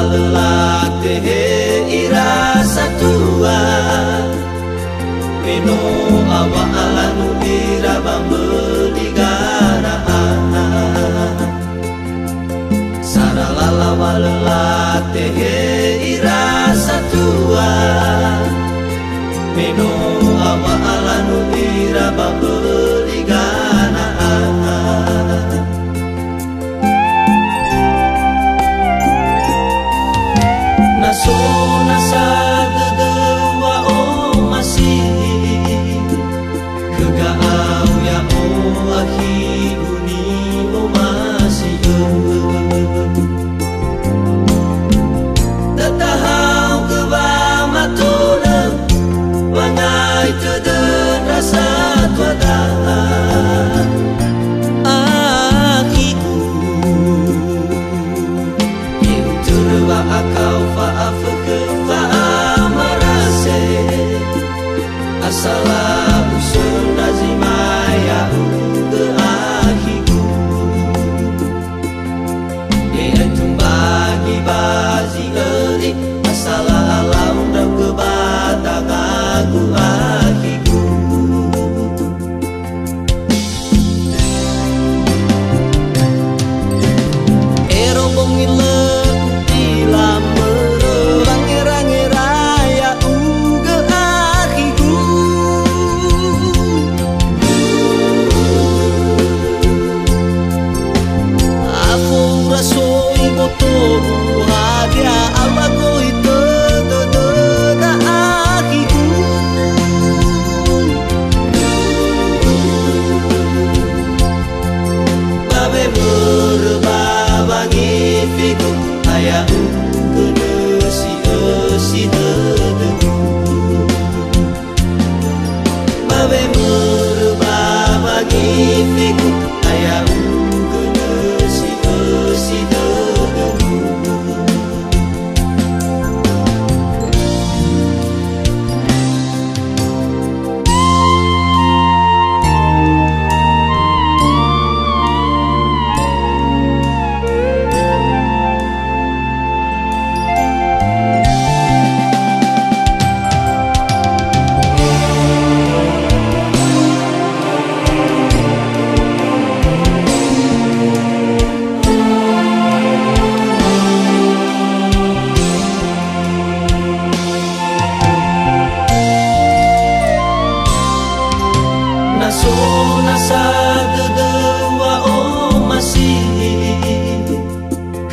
walelate he irasa tua Mino awa alanu iraba meligara Saralala walelate he irasa tua Mino awa alanu iraba meligara Naso nasa dedewa o masih Kegau ya o ahi guni o masih Tatahau keba matuna Wangai teden rasa tuadan Akiku Iu terwa akau fa'afke fa'amarase Assalam sunazimaya uge ahiku Yaitu bagi bazi eri Assalalam dan kebatang aku ahiku Erobongin leku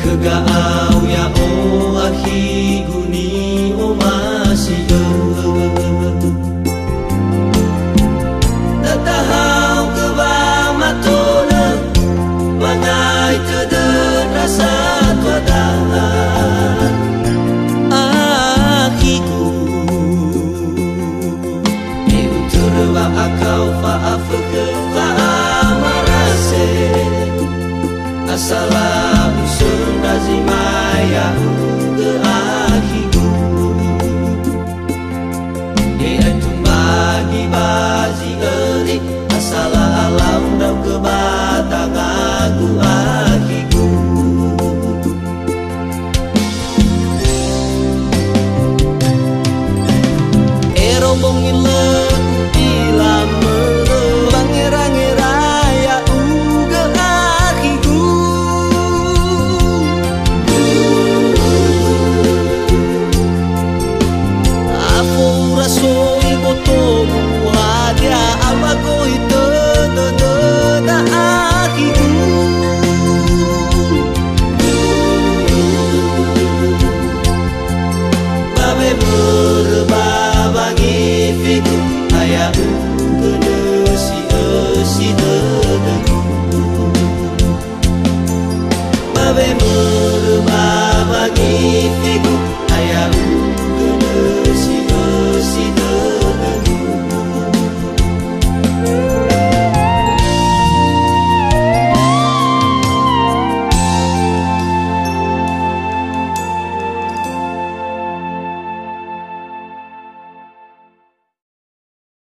Kegau ya o ahi guni o masih Tatahau keba matuna Wangai teden rasa tuadan Akiku Iu terwa akau fa'afke fa'amarase Assalam sunazimaya uge ahiku Yaitu bagi bazi eri Assalalam dan kebatang aku ahiku Erobongin leku ilam Wangira-ngira uge ahiku Rasoi botomu hadia abago ito da akiku Babe berbabagi fiku ayah kena si dedeku Babe berbabagi fiku